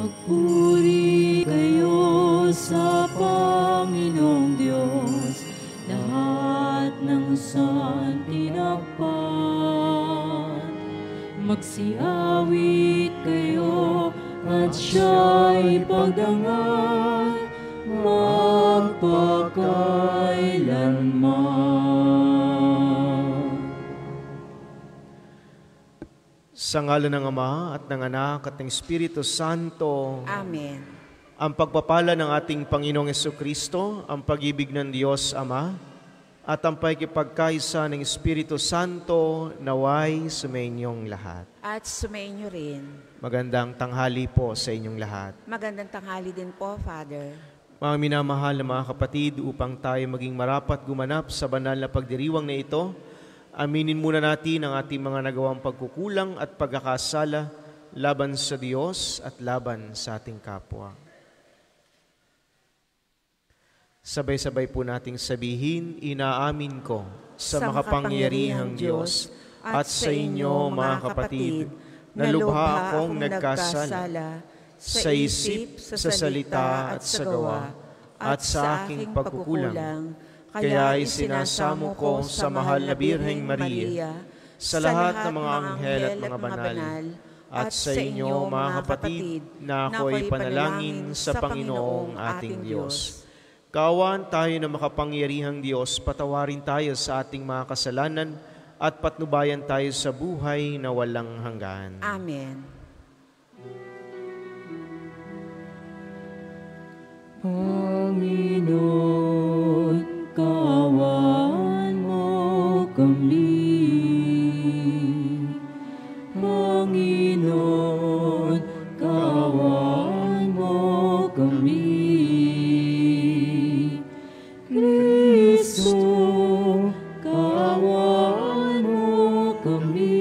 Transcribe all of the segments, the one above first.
Magpuri kayo sa Panginoong Diyos, lahat ng santinakpan. Magsiawit kayo at siya'y pagdangal magpakailanman. Sa ngalan ng Ama at ng Anak at ng Espiritu Santo. Amen. Ang pagpapala ng ating Panginoong Jesucristo, ang pag-ibig ng Diyos Ama, at ang pakikipagkaisa ng Espiritu Santo naway sumainyong lahat. At sumainyo rin. Magandang tanghali po sa inyong lahat. Magandang tanghali din po, Father. Mga minamahal na mga kapatid, upang tayo maging marapat gumanap sa banal na pagdiriwang na ito, aminin muna natin ang ating mga nagawang pagkukulang at pagkakasala laban sa Diyos at laban sa ating kapwa. Sabay-sabay po nating sabihin, inaamin ko sa makapangyarihang Diyos at sa inyo mga kapatid, na lubha akong nagkasala sa isip, sa salita at sa gawa, at sa aking pagkukulang. Kaya isinasamo ko sa mahal na Birheng Maria, sa lahat ng mga anghel at mga banal, at sa inyo mga kapatid, na ako'y panalangin sa Panginoong ating Diyos. Kaawaan tayo na makapangyarihang Diyos, patawarin tayo sa ating mga kasalanan at patnubayan tayo sa buhay na walang hanggan. Amen. Panginoon, kaawaan mo kami. Panginoon, kaawaan mo kami. Kristo, kaawaan mo kami.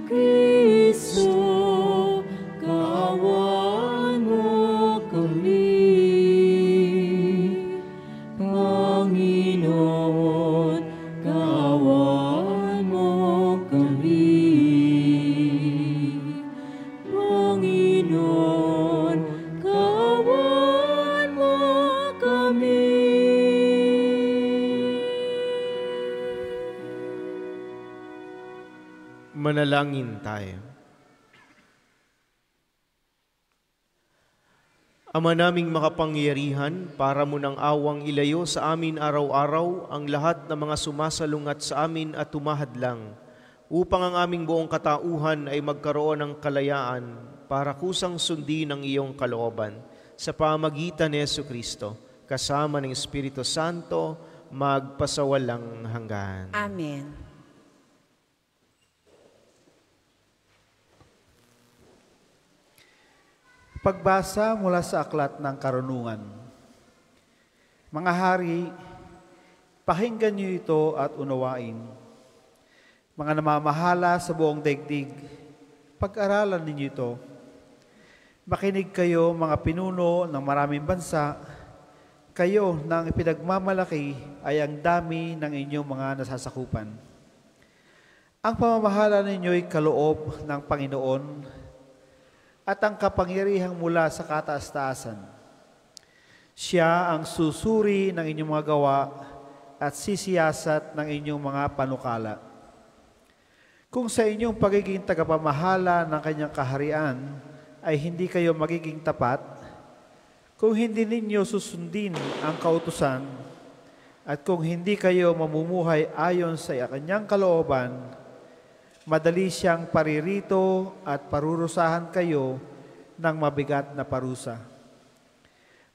Kristo, kaawaan mo kami. Panginoon, kaawaan mo kami. Panginoon, kaawaan mo kami. Manalangin tayo. Ama naming makapangyarihan, para mo ng awang ilayo sa amin araw-araw ang lahat ng mga sumasalungat sa amin at tumahadlang, upang ang aming buong katauhan ay magkaroon ng kalayaan para kusang sundin ang iyong kalooban sa pamagitan ni Jesucristo, kasama ng Espiritu Santo, magpasawalang hanggan. Amen. Pagbasa mula sa Aklat ng Karunungan. Mga hari, pakinggan niyo ito at unawain. Mga namamahala sa buong daigdig, pag-aralan ninyo ito. Makinig kayo, mga pinuno ng maraming bansa, kayo nang ipinagmamalaki ay ang dami ng inyong mga nasasakupan. Ang pamamahala ninyo'y kaloob ng Panginoon, at ang kapangyarihang mula sa kataas-taasan. Siya ang susuri ng inyong mga gawa at sisiyasat ng inyong mga panukala. Kung sa inyong pagiging tagapamahala ng kanyang kaharian ay hindi kayo magiging tapat, kung hindi ninyo susundin ang kautusan, at kung hindi kayo mamumuhay ayon sa kanyang kalooban, madali siyang paririto at parurusahan kayo ng mabigat na parusa.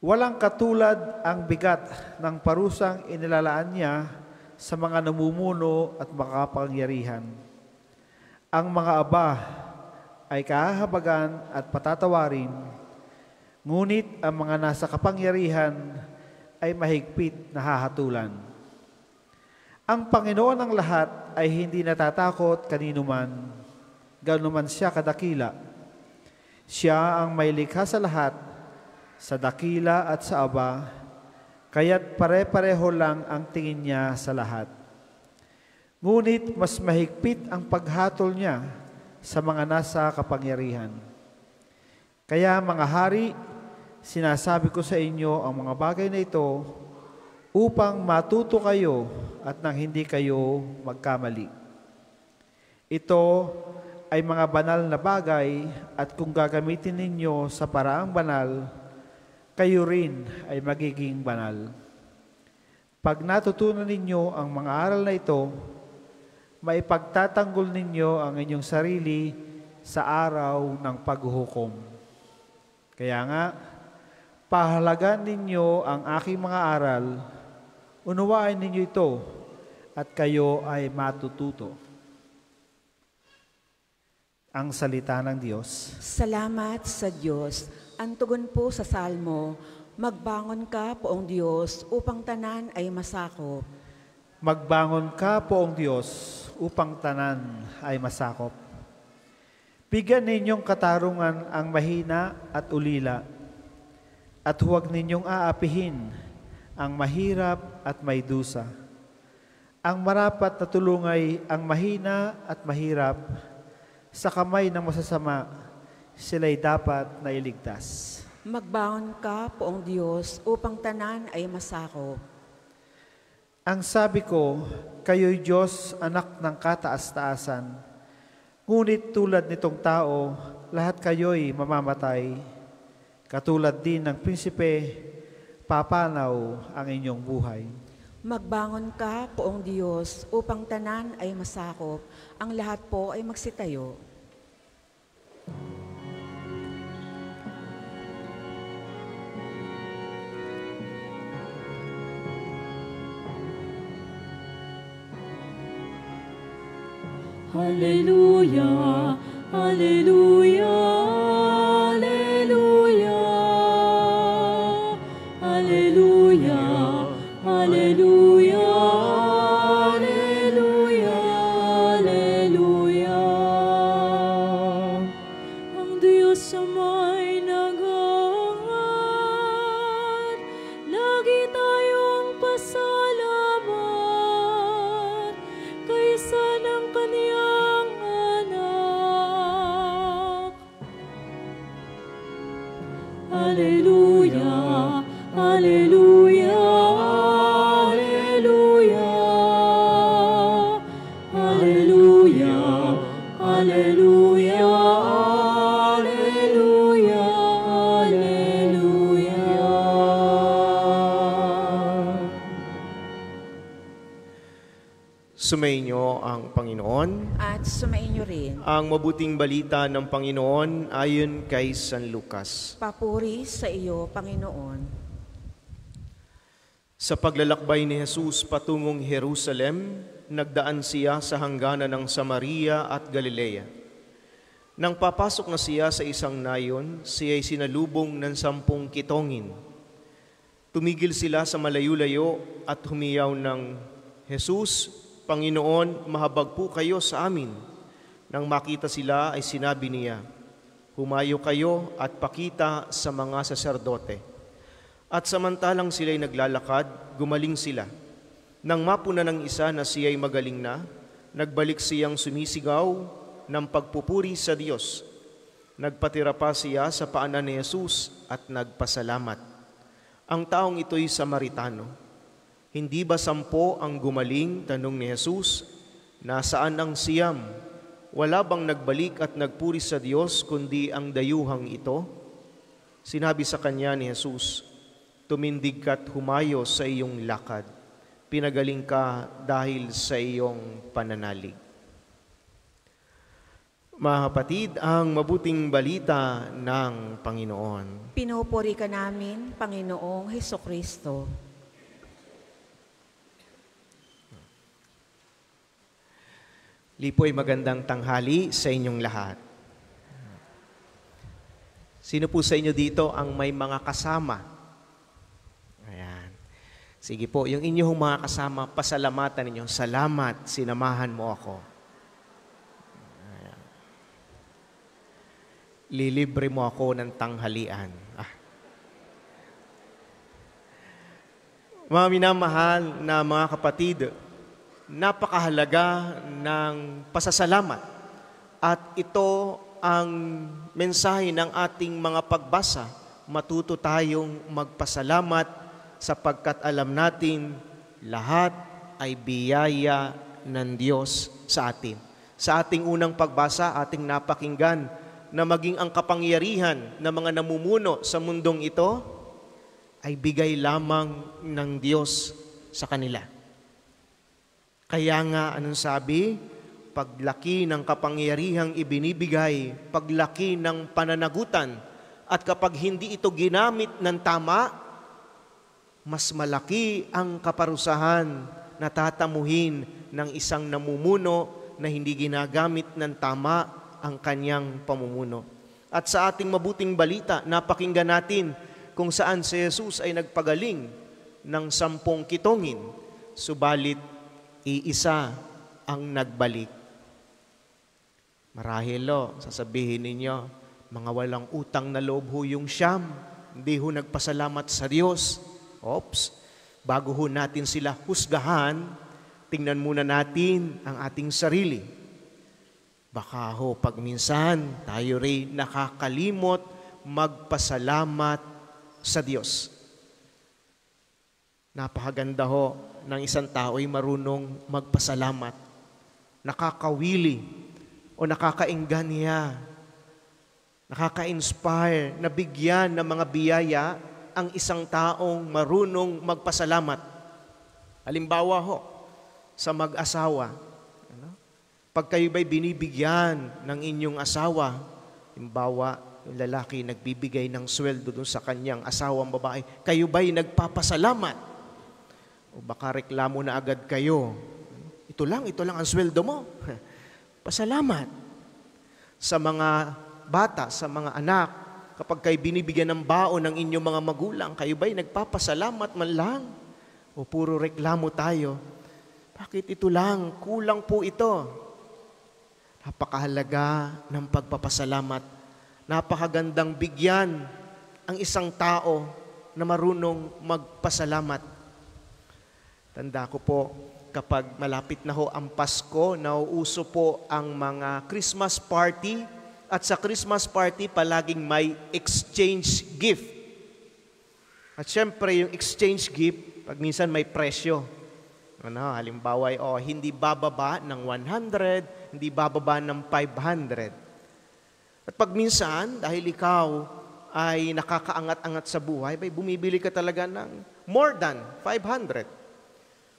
Walang katulad ang bigat ng parusang inilalaan niya sa mga namumuno at makapangyarihan. Ang mga aba ay kahahabagan at patatawarin, ngunit ang mga nasa kapangyarihan ay mahigpit na hahatulan. Ang Panginoon ng lahat ay hindi natatakot kanino man, gaano man siya kadakila. Siya ang may likha sa lahat, sa dakila at sa aba, kaya't pare-pareho lang ang tingin niya sa lahat. Ngunit mas mahigpit ang paghatol niya sa mga nasa kapangyarihan. Kaya mga hari, sinasabi ko sa inyo ang mga bagay na ito upang matuto kayo at nang hindi kayo magkamali. Ito ay mga banal na bagay at kung gagamitin ninyo sa paraang banal, kayo rin ay magiging banal. Pag natutunan ninyo ang mga aral na ito, maipagtatanggol ninyo ang inyong sarili sa araw ng paghuhukom. Kaya nga, pahalagan ninyo ang aking mga aral, unawain ninyo ito, at kayo ay matututo. Ang salita ng Diyos. Salamat sa Diyos. Ang tugon po sa Salmo, magbangon ka, poong Diyos, upang tanan ay masakop. Magbangon ka, poong Diyos, upang tanan ay masakop. Bigyan ninyong katarungan ang mahina at ulila, at huwag ninyong aapihin ang mahirap at may dusa. Ang marapat na tulungay ang mahina at mahirap, sa kamay ng masasama, sila'y dapat na iligtas. Magbangon ka, poong Diyos, upang tanan ay masakop. Ang sabi ko, kayo'y Diyos, anak ng kataas-taasan. Ngunit tulad nitong tao, lahat kayo'y mamamatay. Katulad din ng prinsipe, papanaw ang inyong buhay. Magbangon ka, poong Diyos, upang tanan ay masakop. Ang lahat po ay magsitayo. Hallelujah, hallelujah, hallelujah, hallelujah, hallelujah, hallelujah, hallelujah. Ang Diyos sa may nagangat, lagi tayong pasalamat, kaysa ng kaniyang anak. Hallelujah, hallelujah, hallelujah, hallelujah, hallelujah, hallelujah, hallelujah. Sumainyo ang Panginoon. At sumainyo rin. Ang mabuting balita ng Panginoon ayon kay San Lucas. Papuri sa iyo, Panginoon. Sa paglalakbay ni Jesus patungong Jerusalem, nagdaan siya sa hangganan ng Samaria at Galilea. Nang papasok na siya sa isang nayon, siya'y sinalubong ng 10 kitongin. Tumigil sila sa malayo-layo at humiyaw ng, "Jesus, Panginoon, mahabag po kayo sa amin." Nang makita sila ay sinabi niya, "Humayo kayo at pakita sa mga saserdote." At samantalang sila'y naglalakad, gumaling sila. Nang mapuna ng isa na siya'y magaling na, nagbalik siyang sumisigaw ng pagpupuri sa Diyos. Nagpatira pa siya sa paanan ni Jesus at nagpasalamat. Ang taong ito'y Samaritano. Hindi ba 10 ang gumaling, tanong ni Jesus? Nasaan ang 9? Wala bang nagbalik at nagpuri sa Diyos kundi ang dayuhang ito? Sinabi sa kanya ni Jesus, "Tumindig ka't humayo sa iyong lakad. Pinagaling ka dahil sa iyong pananalig." Mga kapatid, ang mabuting balita ng Panginoon. Pinupuri ka namin, Panginoong Hesukristo. Lipoy, magandang tanghali sa inyong lahat. Sino po sa inyo dito ang may mga kasama? Ayan. Sige po, yung inyong mga kasama, pasalamatan ninyo. Salamat, sinamahan mo ako. Ayan. Lilibre mo ako ng tanghalian. Mga minamahal na mga kapatid, napakahalaga ng pasasalamat at ito ang mensahe ng ating mga pagbasa, matuto tayong magpasalamat sapagkat alam natin lahat ay biyaya ng Diyos sa atin. Sa ating unang pagbasa, ating napakinggan na maging ang kapangyarihan ng mga namumuno sa mundong ito ay bigay lamang ng Diyos sa kanila. Kaya nga, anong sabi? Paglaki ng kapangyarihang ibinibigay, paglaki ng pananagutan, at kapag hindi ito ginamit ng tama, mas malaki ang kaparusahan na tatamuhin ng isang namumuno na hindi ginagamit ng tama ang kanyang pamumuno. At sa ating mabuting balita, napakinggan natin kung saan si Jesus ay nagpagaling ng 10 kitongin, subalit iisa ang nagbalik. Marahil sasabihin ninyo, mga walang utang na loob ho yung 9, hindi ho nagpasalamat sa Diyos. Oops, bago ho natin sila husgahan, tingnan muna natin ang ating sarili. Baka ho pag minsan tayo rin nakakalimot magpasalamat sa Diyos. Napakaganda ho ng isang tao ay marunong magpasalamat, nakakawili o nakakaengganya, nakaka-inspire na bigyan ng mga biyaya ang isang taong marunong magpasalamat. Halimbawa ho, sa mag-asawa, pag kayo ba'y binibigyan ng inyong asawa, halimbawa, yung lalaki nagbibigay ng sweldo dun sa kanyang asawang babae, kayo ba'y nagpapasalamat? O baka reklamo na agad kayo, ito lang ang sweldo mo. Pasalamat. Sa mga bata, sa mga anak, kapag kayo binibigyan ng baon ng inyong mga magulang, kayo ba'y nagpapasalamat man lang? O puro reklamo tayo? Bakit ito lang? Kulang po ito. Napakahalaga ng pagpapasalamat. Napakagandang bigyan ang isang tao na marunong magpasalamat. Tanda ko po, kapag malapit na ho ang Pasko, nauuso po ang mga Christmas party, at sa Christmas party palaging may exchange gift. At syempre yung exchange gift, pag minsan may presyo. Halimbawa, hindi bababa ng 100, hindi bababa ng 500. At pag minsan, dahil ikaw ay nakakaangat-angat sa buhay, bumibili ka talaga ng more than 500.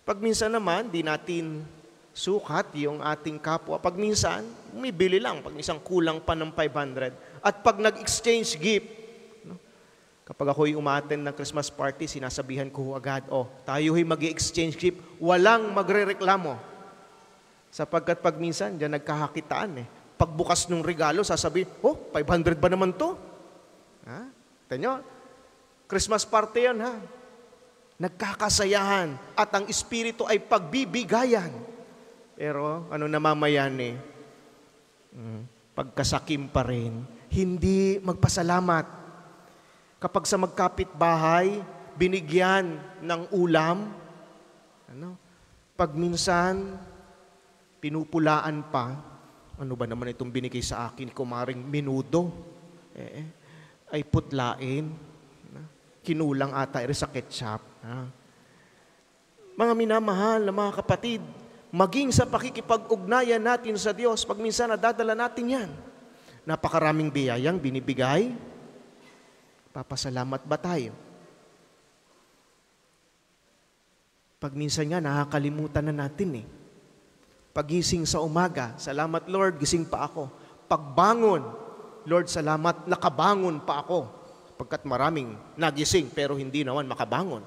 Pag minsan naman, di natin sukat yung ating kapwa. Pag minsan, bumibili lang. Pag minsan, kulang pa ng 500. At pag nag-exchange gift, kapag ako'y umattend ng Christmas party, sinasabihan ko agad, tayo'y mag-exchange gift, walang magre-reklamo. Sapagkat pag minsan, dyan nagkakakitaan Pagbukas ng regalo, sasabihin, 500 ba naman to? Tanyo, Christmas party yan Nagkakasayahan at ang espiritu ay pagbibigayan. Pero ano namamayan pagkasakim pa rin, hindi magpasalamat. Kapag sa magkapitbahay, binigyan ng ulam, pag minsan, pinupulaan pa, ano ba naman itong binigay sa akin, kumaring menudo, ay putlain, kinulang ata sa ketchup. Mga minamahal na mga kapatid, maging sa pakikipag-ugnayan natin sa Diyos, pag minsan nadadala natin yan. Napakaraming biyayang binibigay. Papasalamat ba tayo? Pag minsan nga, nakakalimutan na natin Pagising sa umaga, salamat Lord, gising pa ako. Pagbangon, Lord, salamat, nakabangon pa ako. Pagkat maraming nagising pero hindi naman makabangon.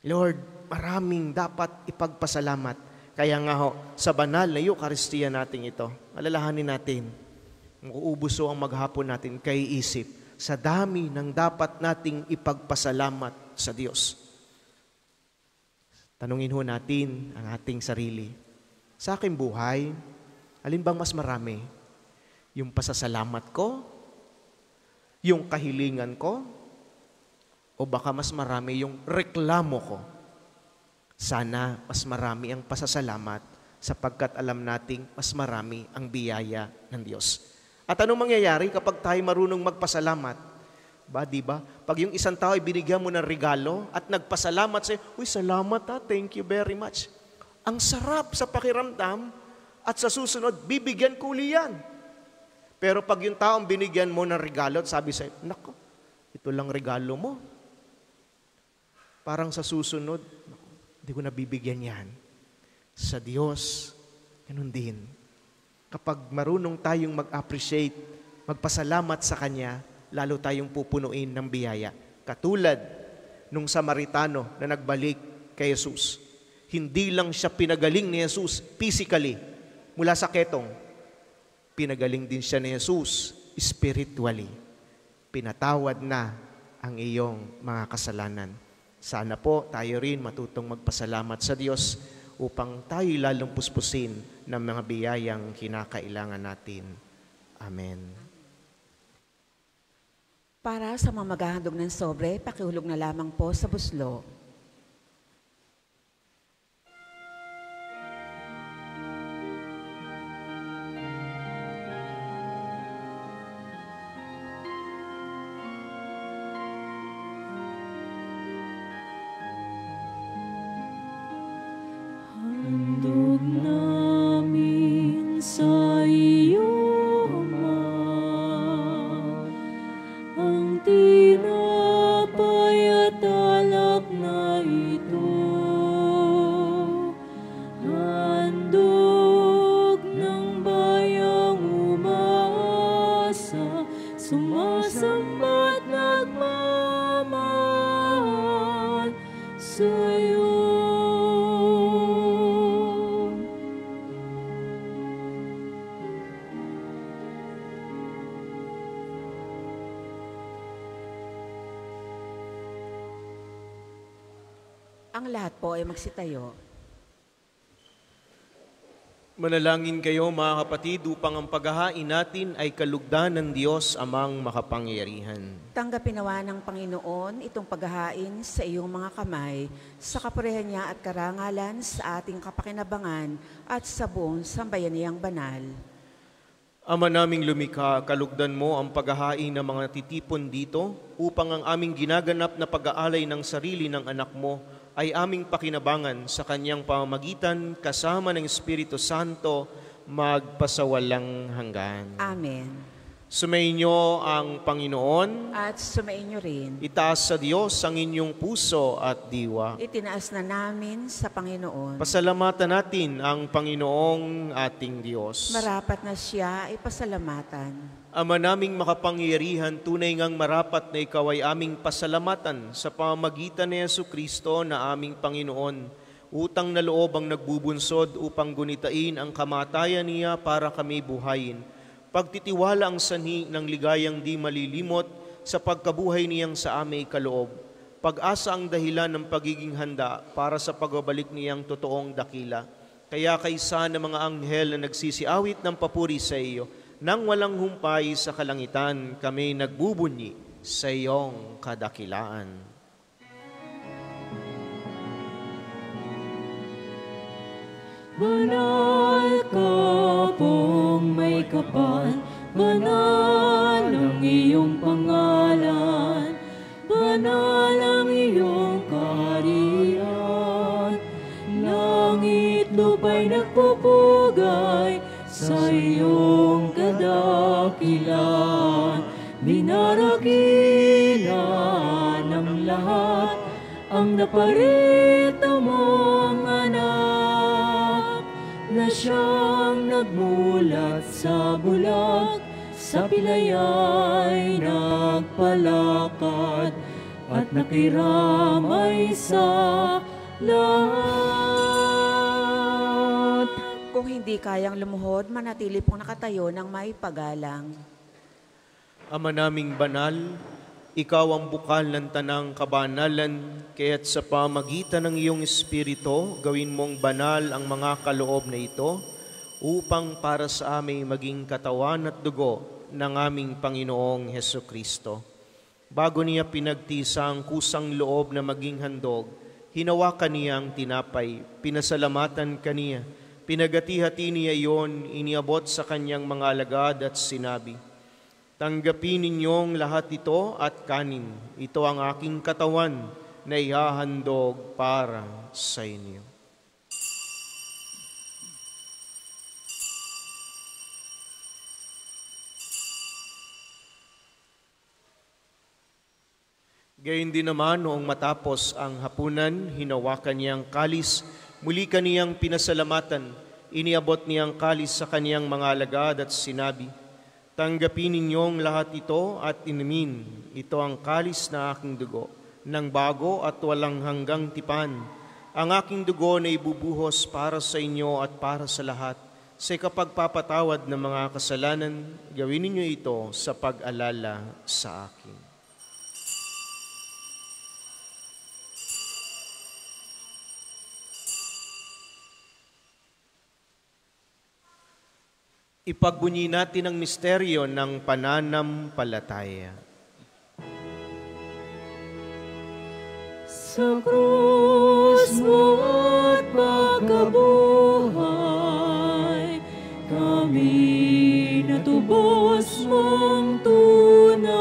Lord, maraming dapat ipagpasalamat. Kaya nga sa banal na Eucharistia natin ito, alalahanin natin, mauubos ang maghapon natin kay isip sa dami ng dapat nating ipagpasalamat sa Diyos. Tanungin ho natin ang ating sarili. Sa aking buhay, alin bang mas marami? Yung pasasalamat ko? Yung kahilingan ko? O baka mas marami yung reklamo ko? Sana mas marami ang pasasalamat, sapagkat alam nating mas marami ang biyaya ng Diyos. At anong mangyayari kapag tayo marunong magpasalamat? Di ba? Pag yung isang tao ay binigyan mo ng regalo at nagpasalamat sa'yo, uy, salamat ha, thank you very much. Ang sarap sa pakiramdam at sa susunod, bibigyan ko uli yan. Pero pag yung taong binigyan mo ng regalo at sabi sa'yo, nako, ito lang regalo mo. Parang sa susunod, hindi ko nabibigyan yan. Sa Diyos, ganun din. Kapag marunong tayong mag-appreciate, magpasalamat sa Kanya, lalo tayong pupunuin ng biyaya. Katulad nung Samaritano na nagbalik kay Jesus. Hindi lang siya pinagaling ni Jesus physically mula sa ketong. Pinagaling din siya ni Jesus spiritually. Pinatawad na ang iyong mga kasalanan. Sana po tayo rin matutong magpasalamat sa Diyos upang tayo lalong puspusin ng mga biyayang kinakailangan natin. Amen. Para sa mga maghahandog ng sobre, pakihulog na lamang po sa buslo. Handog namin sa iyo, Ama, ang tinapay at alak na ito. Handog ng bayang umaasa, sumasamba't nagmamahal sa iyo. Ang lahat po ay magsitayo. Manalangin kayo mga kapatid upang ang paghahain natin ay kalugdan ng Diyos amang makapangyarihan. Tanggapin nawa ng Panginoon itong paghahain sa iyong mga kamay, sa kapurihan niya at karangalan sa ating kapakinabangan at sa buong sambayaniyang banal. Ama naming lumikha, kalugdan mo ang paghahain ng mga titipon dito upang ang aming ginaganap na pag-aalay ng sarili ng anak mo ay aming pakinabangan sa kanyang pamamagitan kasama ng Espiritu Santo magpasawalang hanggan. Amen. Sumainyo ang Panginoon. At sumainyo rin. Itaas sa Diyos ang inyong puso at diwa. Itinaas na namin sa Panginoon. Pasalamatan natin ang Panginoong ating Diyos. Marapat na siya ay pasalamatan. Ama naming makapangyarihan, tunay ngang marapat na ikaw ay aming pasalamatan sa pamamagitan ni Jesucristo na aming Panginoon. Utang na loob ang nagbubunsod upang gunitain ang kamatayan niya para kami buhayin. Pagtitiwala ang sanhi ng ligayang di malilimot sa pagkabuhay niyang sa aming kaloob. Pag-asa ang dahilan ng pagiging handa para sa pagbabalik niyang totoong dakila. Kaya kaysa ng mga anghel na nagsisiawit ng papuri sa iyo, nang walang humpay sa kalangitan, kami nagbubunyi sa iyong kadakilaan. Banal ka pong may kapal, banal ang iyong pangalan, banal ang iyong kaharian. Langit lupa'y nagpupugay sa iyong kadakilan. Binarakilan ng lahat ang naparito mong anak, na siyang nagmulat sa bulag, sa pilaya'y nagpalakad, at nakiramay sa lahat. Kung hindi kayang lumuhod, manatili pong nakatayo ng may pagalang. Ama naming banal, ikaw ang bukal ng tanang kabanalan, kaya't sa pamagitan ng iyong Espiritu, gawin mong banal ang mga kaloob na ito, upang para sa amin maging katawan at dugo ng aming Panginoong Hesukristo. Bago niya pinagtisa ang kusang loob na maging handog, hinawakan niya ang tinapay, pinasalamatan kaniya, Pinagati-hati niya iyon, iniabot sa kanyang mga alagad at sinabi, "Tanggapin ninyong lahat ito at kanin. Ito ang aking katawan na ihahandog para sa inyo." Gayon din naman noong matapos ang hapunan, hinawakan niyang kalis, muli kaniyang pinasalamatan, iniabot niyang kalis sa kaniyang mga alagad at sinabi, "Tanggapin ninyong lahat ito at inumin. Ito ang kalis na aking dugo, ng bago at walang hanggang tipan. Ang aking dugo na ibubuhos para sa inyo at para sa lahat. Sa kapagpapatawad ng mga kasalanan, gawin ninyo ito sa pag-alala sa akin." Ipagbunyi natin ang misteryo ng pananampalataya. Sa krus mo at pagkabuhay, kami natubos mong tunay.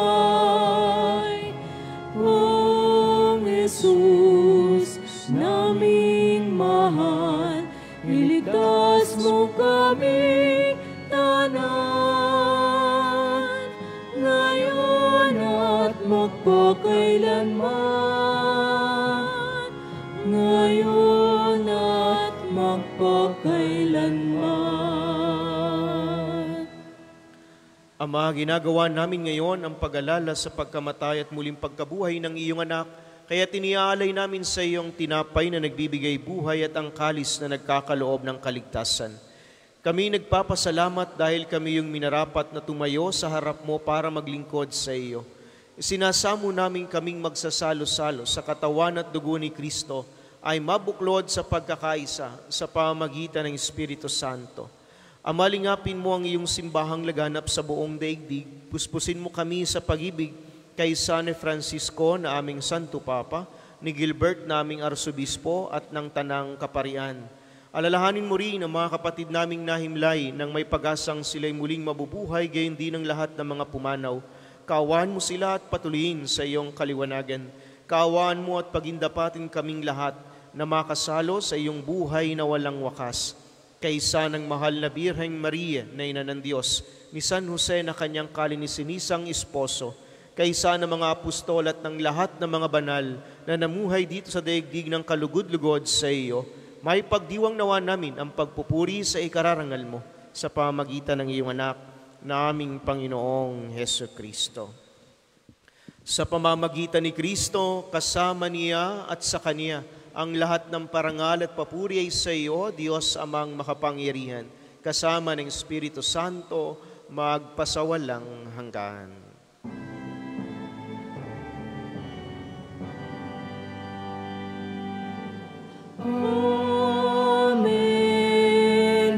Ang Jesus, naming mahal, iligtas mo kami ngayon at magpakailanman, ngayon at magpakailanman. Ama, ginagawa namin ngayon ang pag-alala sa pagkamatay at muling pagkabuhay ng iyong anak, kaya tiniaalay namin sa iyong tinapay na nagbibigay buhay at ang kalis na nagkakaloob ng kaligtasan. Kami nagpapasalamat dahil kami yung minarapat na tumayo sa harap mo para maglingkod sa iyo. Sinasamo namin kaming magsasalo-salo sa katawan at dugo ni Kristo ay mabuklod sa pagkakaisa sa pamamagitan ng Espiritu Santo. Amalingapin mo ang iyong simbahang laganap sa buong daigdig. Puspusin mo kami sa pag-ibig kay San Francisco na aming Santo Papa, ni Gilbert na aming Arsobispo at ng Tanang Kaparian. Alalahanin mo rin ang mga kapatid naming nahimlay nang may pag-asang sila'y muling mabubuhay, gayon din ang lahat ng mga pumanaw. Kaawaan mo sila at patuloyin sa iyong kaliwanagan. Kaawaan mo at pagindapatin kaming lahat na makasalo sa iyong buhay na walang wakas. Kaysa ng mahal na Birheng Maria na ina ng Diyos, ni San Jose na kanyang kalininisang esposo, kaysa ng mga apostol at ng lahat ng mga banal na namuhay dito sa daigdig ng kalugod-lugod sa iyo, may pagdiwang nawa namin ang pagpupuri sa ikararangal mo sa pamagitan ng iyong anak na aming Panginoong Hesukristo. Sa pamamagitan ni Kristo, kasama niya at sa Kanya, ang lahat ng parangal at papuri ay sa iyo, Diyos Amang makapangyarihan, kasama ng Espiritu Santo, magpasawalang hanggan. Amen,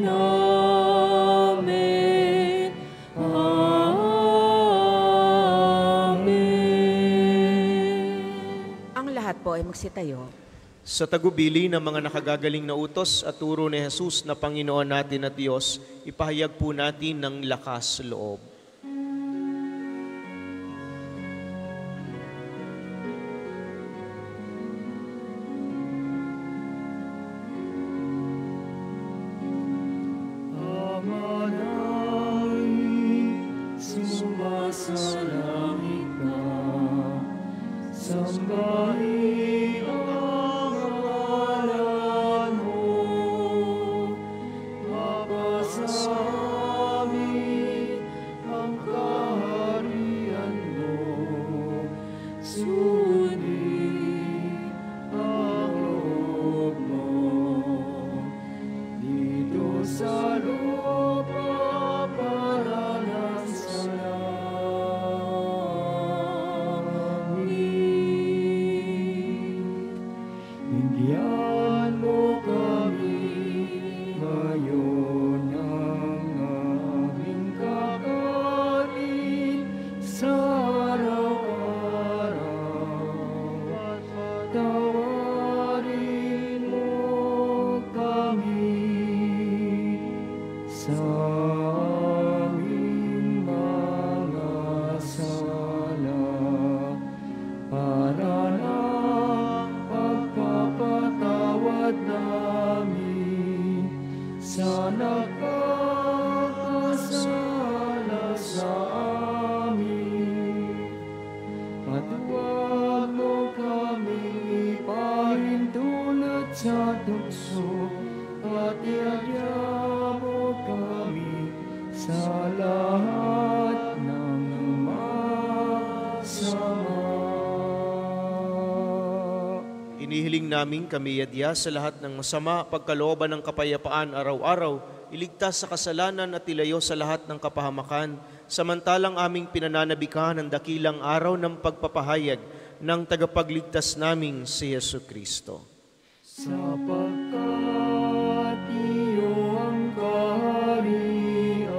amen, amen. Ang lahat po ay magsitayo. Sa tagubili ng mga nakagagaling na utos at turo ni Jesus na Panginoon natin at Diyos, ipahayag po natin ng lakas loob. Sumasalangit ka, sambahin ang ngalan mo, mapasamin ang kaharian mo, sundin ang loob mo, dito sa lupa para ng Bigyan mo kami ngayon ng aming kakanin sa araw-araw at patawarin mo kami sa aming mga sala, para ng pagpapatawad namin sa nakakasala sa amin. At huwag mo kaming ipahintulot sa tukso, at iagya mo kami sa lahat ng masama. Inihiling namin kami yadya sa lahat ng masama, pagkalooban ng kapayapaan araw-araw, iligtas sa kasalanan at ilayo sa lahat ng kapahamakan, samantalang aming pinananabikan ang dakilang araw ng pagpapahayag ng tagapagligtas naming si Jesucristo. Sapagkat iyo ang kaharian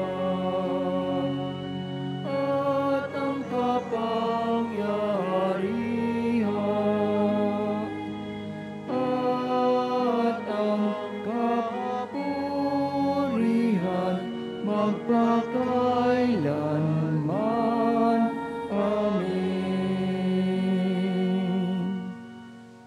at ang kapangyarihan at ang kapurihan magpakailanman. Amen.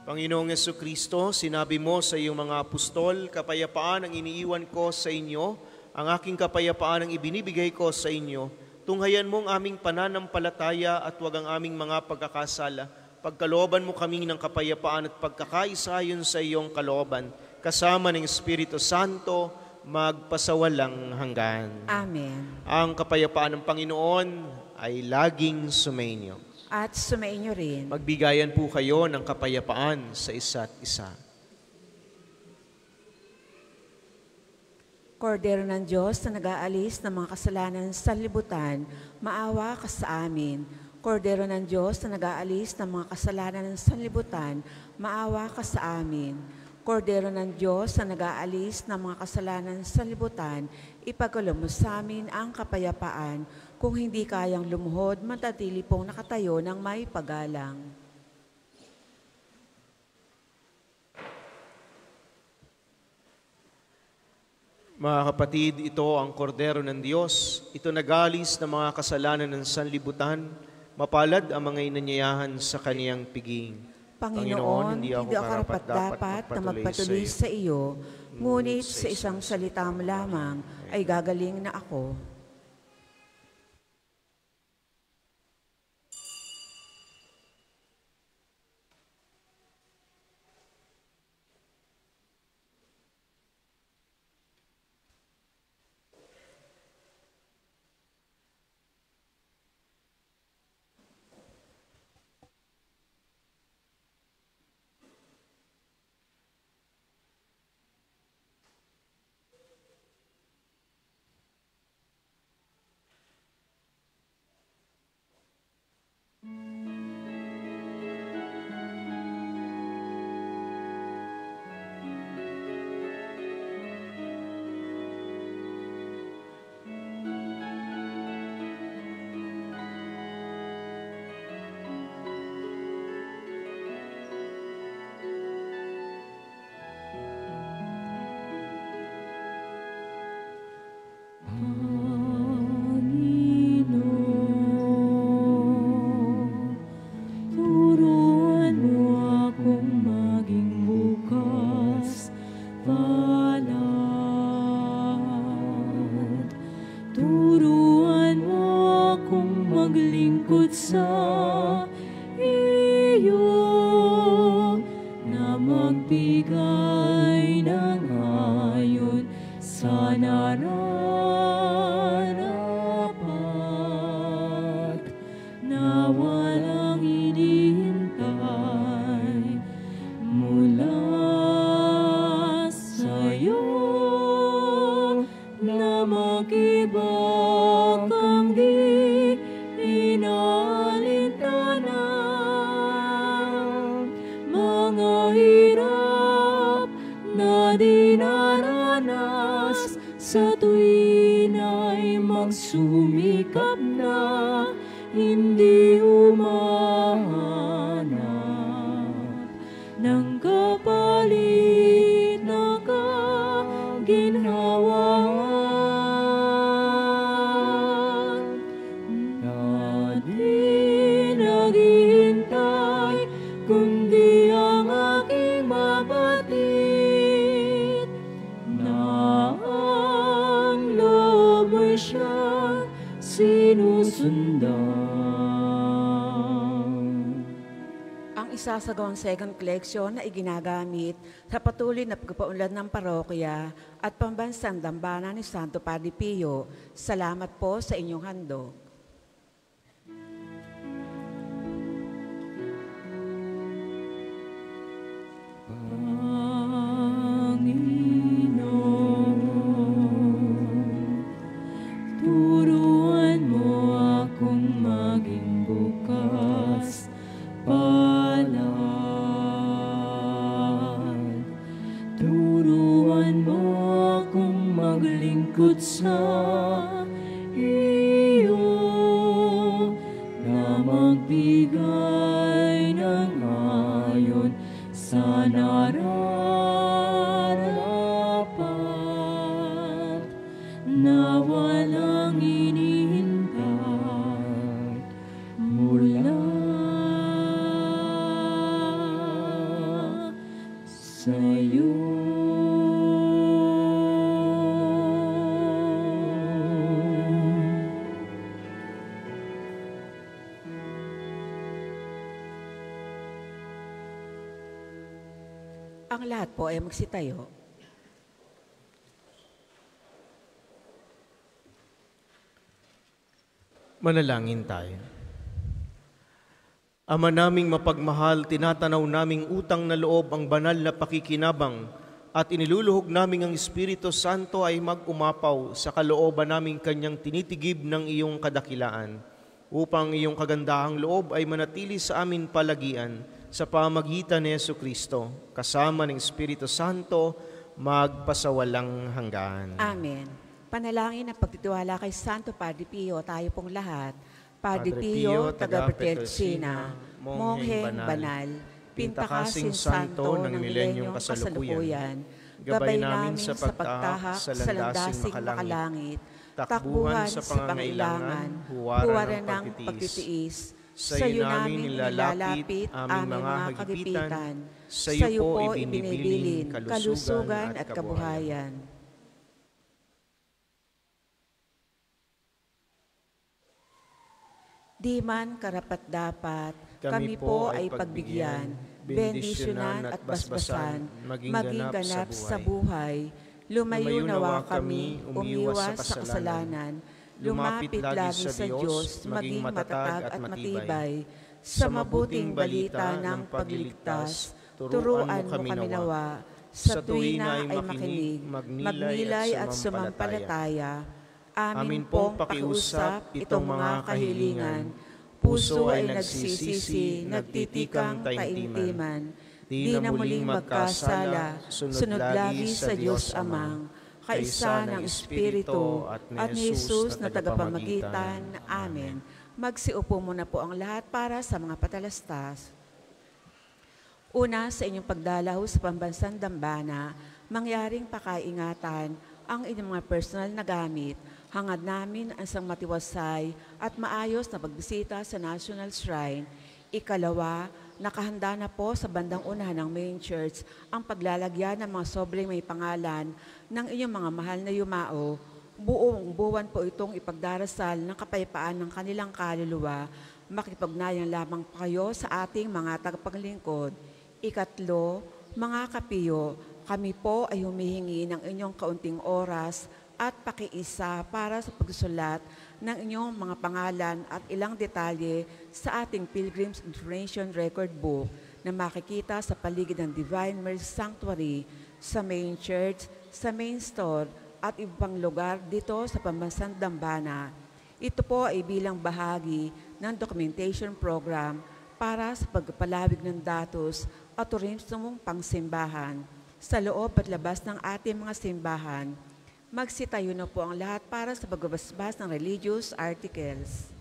Panginoong Jesucristo, sinabi mo sa iyong mga apostol, kapayapaan ang iniiwan ko sa inyo, ang aking kapayapaan ang ibinibigay ko sa inyo. Tunghayan mo ang aming pananampalataya at huwag ang aming mga pagkakasala. Pagkalooban mo kaming ng kapayapaan at pagkakaisa ayon sa iyong kalooban, kasama ng Espiritu Santo, magpasawalang hanggan. Amen. Ang kapayapaan ng Panginoon ay laging sumainyo. At sumainyo rin. Magbigayan po kayo ng kapayapaan sa isa't isa. Kordero ng Diyos na nag-aalis ng mga kasalanan sa libutan, maawa ka sa amin. Kordero ng Diyos na nag-aalis ng mga kasalanan sa libutan, maawa ka sa amin. Kordero ng Diyos na nag-aalis ng mga kasalanan sa libutan, ipagkaloob mo sa amin ang kapayapaan. Kung hindi kayang lumuhod, matatili pong nakatayo ng may paggalang. Mga kapatid, ito ang kordero ng Diyos. Ito nagalis ng mga kasalanan ng sanlibutan. Mapalad ang mga inanyayahan sa kaniyang piging. Panginoon, hindi ako karapat-dapat na magpatuloy sa iyo, ngunit sa isang salita mo lamang ay gagaling na ako. Ginhawa isasagawang second collection na iginagamit sa patuloy na pagpaunlad ng parokya at pambansang dambana ni Santo Padre Pio. Salamat po sa inyong handog. Turuan mo akong maging bukas palad. Turuan mo akong maglingkod sa iyo na magbigay ng ayon sa nararapat na walang inihintay mula sa'yo. Ang lahat po ay magsitayo. Manalangin tayo. Ama naming mapagmahal, tinatanaw naming utang na loob ang banal na pakikinabang at iniluluhog naming ang Espiritu Santo ay mag-umapaw sa kalooban naming kanyang tinitigib ng iyong kadakilaan upang iyong kagandahang loob ay manatili sa amin palagian sa pamagitan ni Jesucristo kasama ng Espiritu Santo magpasawalang hanggan. Amen. Panalangin ang pagtitiwala kay Santo Padre Pio, tayo pong lahat. Padre Pio, taga Petrelcina, Mongheng Banal, Pintakasing Santo ng Milenyong Kasalukuyan, gabay namin sa pagtahak sa landasing makalangit, takbuhan sa pangangailangan, huwaran ng pagtitiis, sa iyo namin nilalapit aming mga kagipitan, sa iyo po ibinibilin kalusugan at kabuhayan. Di man karapat-dapat, kami po ay pagbigyan, bendisyonan at basbasan, maging ganap sa buhay. Lumayo nawa kami, umiwas sa kasalanan, lumapit lagi sa Diyos, maging matatag at matibay. Sa mabuting balita ng pagliligtas, turuan mo kami nawa, sa tuwina ay makinig, magnilay at sumampalataya. Amin pong pakiusap itong mga kahilingan. Puso ay nagsisisi, nagtitikang taimtiman. Di na muling magkasala, sunod lagi sa Diyos Amang, kaisa ng Espiritu at ni Jesus na tagapamagitan. Amen. Magsiupo muna po ang lahat para sa mga patalastas. Una, sa inyong pagdalaw sa pambansang dambana, mangyaring pakaingatan ang inyong mga personal na gamit. Hangad namin ang isang matiwasay at maayos na pagbisita sa National Shrine. Ikalawa, nakahanda na po sa bandang unahan ng main church ang paglalagyan ng mga sobrang may pangalan ng inyong mga mahal na yumao. Buong buwan po itong ipagdarasal ng kapayapaan ng kanilang kaluluwa. Makipagnayan lamang po kayo sa ating mga tagapaglingkod. Ikatlo, mga kapiyo, kami po ay humihingi ng inyong kaunting oras at pakiisa para sa pagsulat ng inyong mga pangalan at ilang detalye sa ating Pilgrim's Information Record Book na makikita sa paligid ng Divine Mercy Sanctuary, sa main church, sa main store at ibang lugar dito sa pambansang dambana. Ito po ay bilang bahagi ng documentation program para sa pagpalawig ng datos at turismong pangsimbahan sa loob at labas ng ating mga simbahan. Magsitayo na po ang lahat para sa pagbabasbas ng religious articles.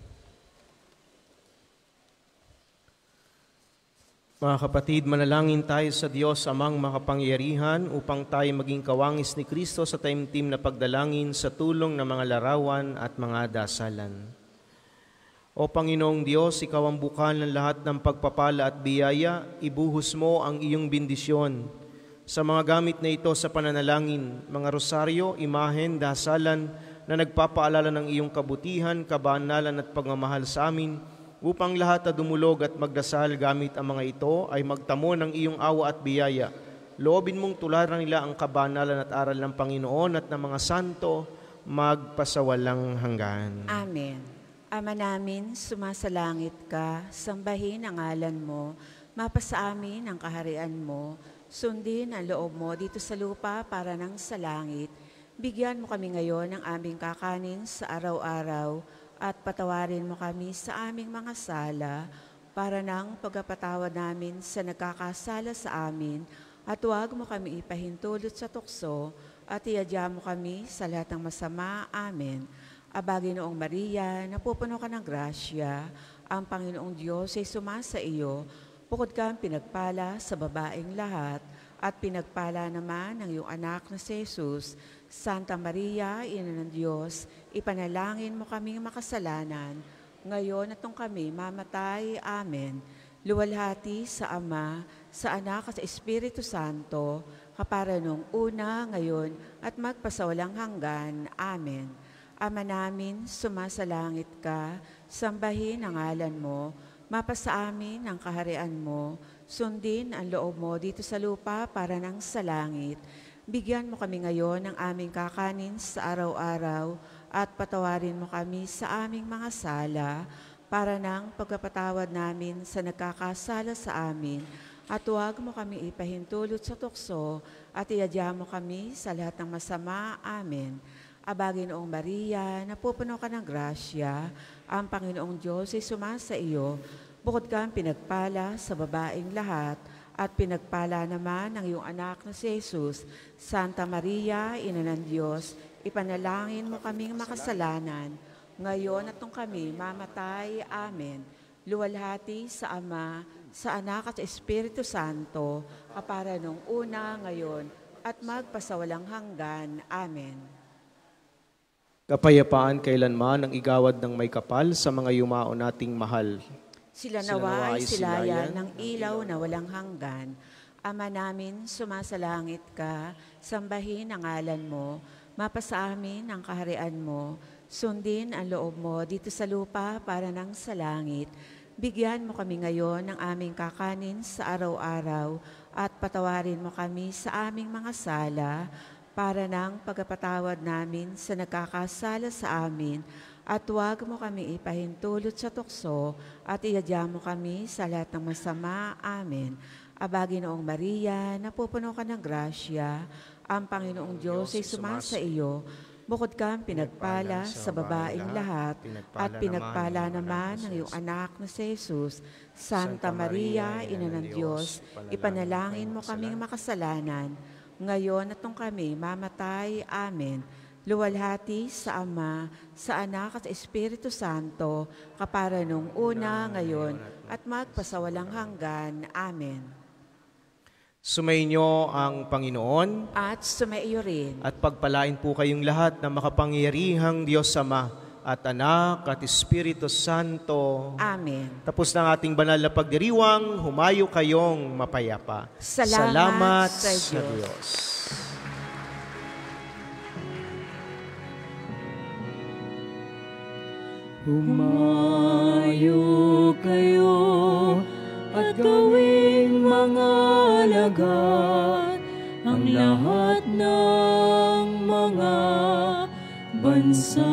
Mga kapatid, manalangin tayo sa Diyos Amang makapangyarihan upang tayo maging kawangis ni Kristo sa taimtim na pagdalangin sa tulong ng mga larawan at mga dasalan. O Panginoong Diyos, Ikaw ang bukal ng lahat ng pagpapala at biyaya, ibuhos mo ang iyong bendisyon sa mga gamit na ito sa pananalangin, mga rosaryo, imahen, dasalan na nagpapaalala ng iyong kabutihan, kabanalan at pagmamahal sa amin, upang lahat na dumulog at magdasal gamit ang mga ito ay magtamo ng iyong awa at biyaya. Loobin mong tularan nila ang kabanalan at aral ng Panginoon at ng mga santo magpasawalang hanggan. Amen. Ama namin, sumasalangit ka, sambahin ang ngalan mo, mapasa amin ang kaharian mo, sundin ang loob mo dito sa lupa para nang sa langit. Bigyan mo kami ngayon ng aming kakanin sa araw-araw at patawarin mo kami sa aming mga sala para nang pagkapatawad namin sa nagkakasala sa amin at huwag mo kami ipahintulot sa tukso at iadya mo kami sa lahat ng masama. Amen. Abagi noong Maria, napupuno ka ng grasya, ang Panginoong Diyos ay sumasa iyo, bukod kang pinagpala sa babaeng lahat at pinagpala naman ng iyong anak na si Jesus. Santa Maria, Ina ng Diyos, ipanalangin mo kaming makasalanan, ngayon at nung kami mamatay. Amen. Luwalhati sa Ama, sa Anak at sa Espiritu Santo, kapara nung una, ngayon, at magpasawalang hanggan. Amen. Ama namin, sumasalangit ka, sambahin ang ngalan mo, mapasa amin ang kaharian mo, sundin ang loob mo dito sa lupa para nang sa langit. Bigyan mo kami ngayon ng aming kakanin sa araw-araw at patawarin mo kami sa aming mga sala para nang pagkapatawad namin sa nagkakasala sa amin at huwag mo kami ipahintulot sa tukso at iadya mo kami sa lahat ng masama. Amen. Abagi noong Maria, napupuno ka ng grasya, ang Panginoong Diyos ay sumasa iyo, bukod kang pinagpala sa babaeng lahat, at pinagpala naman ng iyong anak na si Jesus. Santa Maria, Ina ng Diyos, ipanalangin mo kaming makasalanan, ngayon at nung kami mamatay. Amen. Luwalhati sa Ama, sa Anak at sa Espiritu Santo, kapara nung una, ngayon, at magpasawalang hanggan. Amen. Kapayapaan kailanman ang igawad ng may kapal sa mga yumao nating mahal. Sila nawa ay silayan ng ilaw na walang hanggan. Ama namin, sumasalangit ka, sambahin ang ngalan mo, mapasa amin ang kaharian mo, sundin ang loob mo dito sa lupa para nang sa langit. Bigyan mo kami ngayon ng aming kakanin sa araw-araw at patawarin mo kami sa aming mga sala para nang pagkapatawad namin sa nagkakasala sa amin at huwag mo kami ipahintulot sa tukso at iadya mo kami sa lahat ng masama. Amen. Abagi noong Maria, napupuno ka ng grasya, ang Panginoong Diyos ay sumasa iyo, bukod kang pinagpala sa babaeng lahat, at pinagpala naman ng iyong anak na si Jesus. Santa Maria, Ina ng Diyos, ipanalangin mo kaming makasalanan, ngayon at nung kami mamatay. Amen. Luwalhati sa Ama, sa Anak at sa Espiritu Santo, kapara nung una, ngayon, at magpasawalang hanggan. Amen. Sumainyo ang Panginoon, At sumaiyo rin. at pagpalain po kayong lahat ng makapangyarihang Diyos Ama at Anak at Espiritu Santo. Amen. Tapos ng ating banal na pagdiriwang, humayo kayong mapayapa. Salamat sa sa Diyos. Diyos. Humayo kayo at gawing mga alagad ang lahat ng mga bansa.